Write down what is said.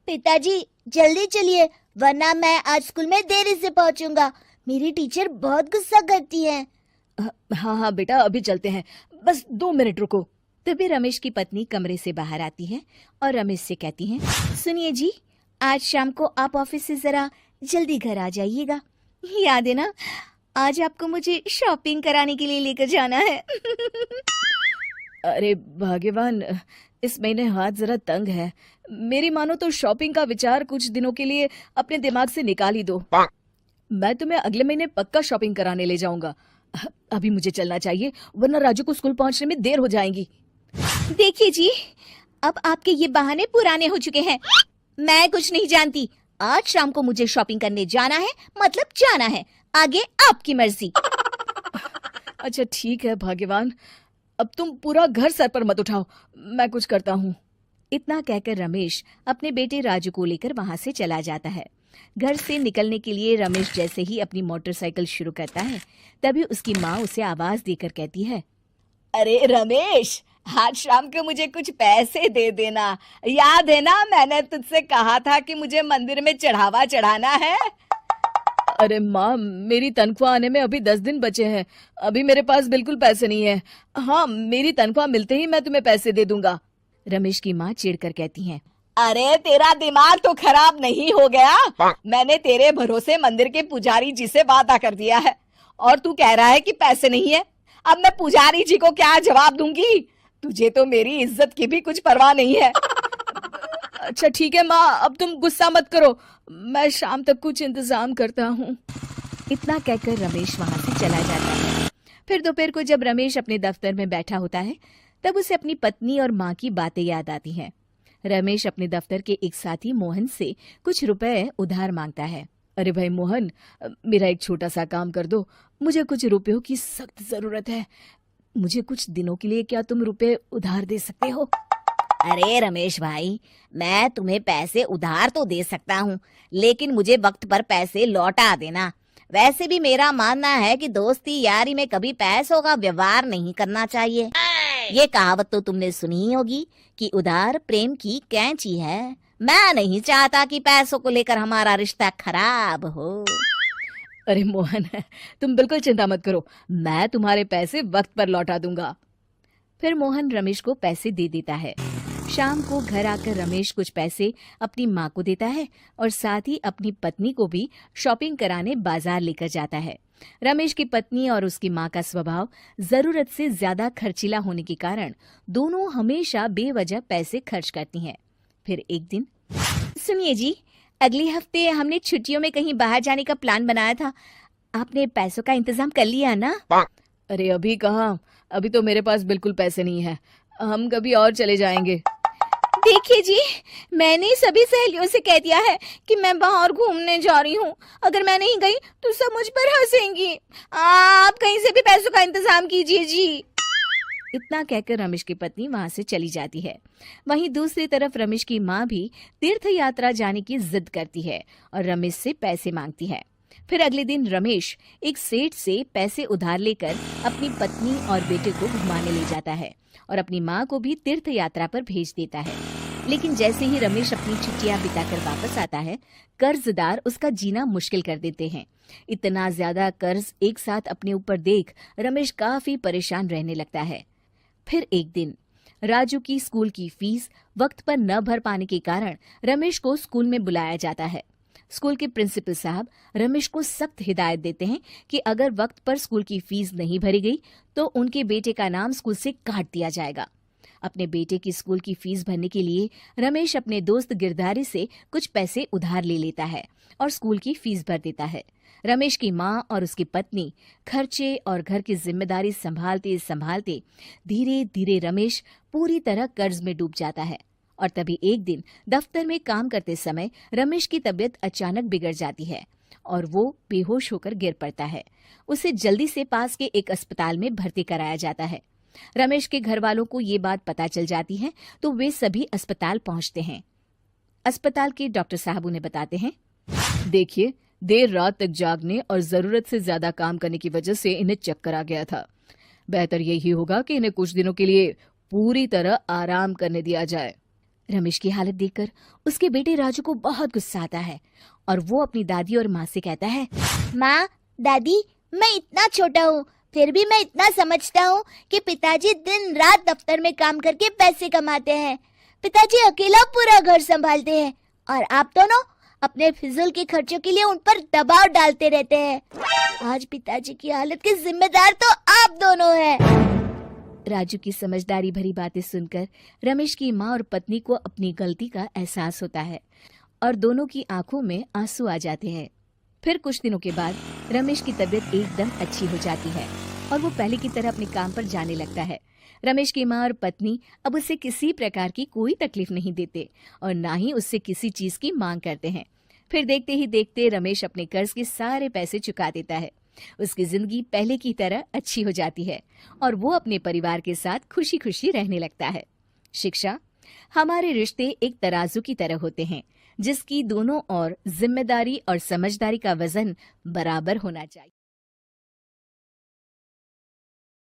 पिताजी जल्दी चलिए, वरना मैं आज स्कूल में देरी से पहुंचूंगा। मेरी टीचर बहुत गुस्सा करती है। हाँ हाँ बेटा, अभी चलते हैं, बस 2 मिनट रुको। तभी रमेश की पत्नी कमरे से बाहर आती है और रमेश से कहती हैं, सुनिए जी, आज शाम को आप ऑफिस से जरा जल्दी घर आ जाइएगा। याद है ना, आज आपको मुझे शॉपिंग कराने के लिए लेकर जाना है। अरे भाग्यवान, इस महीने हाथ जरा तंग है। मेरी मानो तो शॉपिंग का विचार कुछ दिनों के लिए अपने दिमाग से निकाल ही दो। मैं तुम्हें अगले महीने पक्का शॉपिंग कराने ले जाऊंगा। अभी मुझे चलना चाहिए, वरना राजू को स्कूल पहुंचने में देर हो जाएगी। देखिए जी, अब आपके ये बहाने पुराने हो चुके हैं। मैं कुछ नहीं जानती। आज शाम को मुझे शॉपिंग करने जाना है, मतलब जाना है। आगे आपकी मर्जी। अच्छा ठीक है भाग्यवान, अब तुम पूरा घर सर पर मत उठाओ, मैं कुछ करता हूँ। इतना कहकर रमेश अपने बेटे राजू को लेकर वहां से चला जाता है। घर से निकलने के लिए रमेश जैसे ही अपनी मोटरसाइकिल शुरू करता है, तभी उसकी माँ उसे आवाज देकर कहती है, अरे रमेश, आज शाम को मुझे कुछ पैसे दे देना। याद है ना, मैंने तुझसे कहा था कि मुझे मंदिर में चढ़ावा चढ़ाना है। अरे माँ, मेरी तनख्वाह आने में अभी 10 दिन बचे हैं। अभी मेरे पास बिल्कुल पैसे नहीं है। हाँ, मेरी तनख्वाह मिलते ही मैं तुम्हें पैसे दे दूंगा। रमेश की माँ चिढ़कर कहती हैं, अरे तेरा दिमाग तो खराब नहीं हो गया? मैंने तेरे भरोसे मंदिर के पुजारी जी से वादा कर दिया है और तू कह रहा है कि पैसे नहीं है। अब मैं पुजारी जी को क्या जवाब दूंगी? तुझे तो मेरी इज्जत की भी कुछ परवाह नहीं है। अच्छा ठीक है माँ, अब तुम गुस्सा मत करो, मैं शाम तक कुछ इंतजाम करता हूँ। इतना कहकर रमेश वहां से चला जाता है। फिर दोपहर को जब रमेश अपने दफ्तर में बैठा होता है, तब उसे अपनी पत्नी और माँ की बातें याद आती हैं। रमेश अपने दफ्तर के एक साथी मोहन से कुछ रुपए उधार मांगता है। अरे भाई मोहन, मेरा एक छोटा सा काम कर दो, मुझे कुछ रुपयों की सख्त जरूरत है। मुझे कुछ दिनों के लिए क्या तुम रुपए उधार दे सकते हो? अरे रमेश भाई, मैं तुम्हें पैसे उधार तो दे सकता हूँ, लेकिन मुझे वक्त पर पैसे लौटा देना। वैसे भी मेरा मानना है कि दोस्ती यारी में कभी पैसों का व्यवहार नहीं करना चाहिए। ये कहावत तो तुमने सुनी ही होगी कि उधार प्रेम की कैंची है। मैं नहीं चाहता कि पैसों को लेकर हमारा रिश्ता खराब हो। अरे मोहन, तुम बिल्कुल चिंता मत करो, मैं तुम्हारे पैसे वक्त पर लौटा दूंगा। फिर मोहन रमेश को पैसे दे देता है। शाम को घर आकर रमेश कुछ पैसे अपनी माँ को देता है और साथ ही अपनी पत्नी को भी शॉपिंग कराने बाजार लेकर जाता है। रमेश की पत्नी और उसकी माँ का स्वभाव जरूरत से ज्यादा खर्चीला होने के कारण दोनों हमेशा बेवजह पैसे खर्च करती हैं। फिर एक दिन, सुनिए जी, अगले हफ्ते हमने छुट्टियों में कहीं बाहर जाने का प्लान बनाया था। आपने पैसों का इंतजाम कर लिया ना? अरे अभी कहाँ, अभी तो मेरे पास बिल्कुल पैसे नहीं है। हम कभी और चले जाएंगे। देखिए जी, मैंने सभी सहेलियों से कह दिया है कि मैं बाहर घूमने जा रही हूँ। अगर मैं नहीं गई तो सब मुझ पर हंसेंगी। आप कहीं से भी पैसों का इंतजाम कीजिए जी। इतना कहकर रमेश की पत्नी वहां से चली जाती है। वहीं दूसरी तरफ रमेश की माँ भी तीर्थ यात्रा जाने की जिद करती है और रमेश से पैसे मांगती है। फिर अगले दिन रमेश एक सेठ से पैसे उधार लेकर अपनी पत्नी और बेटे को घुमाने ले जाता है और अपनी माँ को भी तीर्थ यात्रा पर भेज देता है। लेकिन जैसे ही रमेश अपनी छुट्टियां बिताकर वापस आता है, कर्जदार उसका जीना मुश्किल कर देते हैं। इतना ज्यादा कर्ज एक साथ अपने ऊपर देख रमेश काफी परेशान रहने लगता है। फिर एक दिन राजू की स्कूल की फीस वक्त पर न भर पाने के कारण रमेश को स्कूल में बुलाया जाता है। स्कूल के प्रिंसिपल साहब रमेश को सख्त हिदायत देते हैं कि अगर वक्त पर स्कूल की फीस नहीं भरी गई तो उनके बेटे का नाम स्कूल से काट दिया जाएगा। अपने बेटे की स्कूल की फीस भरने के लिए रमेश अपने दोस्त गिरधारी से कुछ पैसे उधार ले लेता है और स्कूल की फीस भर देता है। रमेश की माँ और उसकी पत्नी खर्चे और घर की जिम्मेदारी संभालते संभालते धीरे धीरे रमेश पूरी तरह कर्ज में डूब जाता है। और तभी एक दिन दफ्तर में काम करते समय रमेश की तबीयत अचानक बिगड़ जाती है और वो बेहोश होकर गिर पड़ता है। उसे जल्दी से पास के एक अस्पताल में भर्ती कराया जाता है। रमेश के घर वालों को ये बात पता चल जाती है तो वे सभी अस्पताल पहुंचते हैं। अस्पताल के डॉक्टर साहब उन्हें बताते हैं, देखिए, देर रात तक जागने और जरूरत से ज्यादा काम करने की वजह से इन्हें चक्कर आ गया था। बेहतर यही होगा कि इन्हें कुछ दिनों के लिए पूरी तरह आराम करने दिया जाए। रमेश की हालत देखकर उसके बेटे राजू को बहुत गुस्सा आता है और वो अपनी दादी और माँ से कहता है, माँ, दादी, मैं इतना छोटा हूँ, फिर भी मैं इतना समझता हूँ कि पिताजी दिन रात दफ्तर में काम करके पैसे कमाते हैं। पिताजी अकेला पूरा घर संभालते हैं और आप दोनों अपने फिजूल के खर्चों के लिए उन पर दबाव डालते रहते हैं। आज पिताजी की हालत के जिम्मेदार तो आप दोनों हैं। राजू की समझदारी भरी बातें सुनकर रमेश की माँ और पत्नी को अपनी गलती का एहसास होता है और दोनों की आंखों में आंसू आ जाते हैं। फिर कुछ दिनों के बाद रमेश की तबीयत एकदम अच्छी हो जाती है और वो पहले की तरह अपने काम पर जाने लगता है। रमेश की माँ और पत्नी अब उसे किसी प्रकार की कोई तकलीफ नहीं देते और ना ही उससे किसी चीज की मांग करते हैं। फिर देखते ही देखते रमेश अपने कर्ज के सारे पैसे चुका देता है। उसकी जिंदगी पहले की तरह अच्छी हो जाती है और वो अपने परिवार के साथ खुशी खुशी रहने लगता है। शिक्षा, हमारे रिश्ते एक तराजू की तरह होते हैं जिसकी दोनों ओर जिम्मेदारी और समझदारी का वजन बराबर होना चाहिए।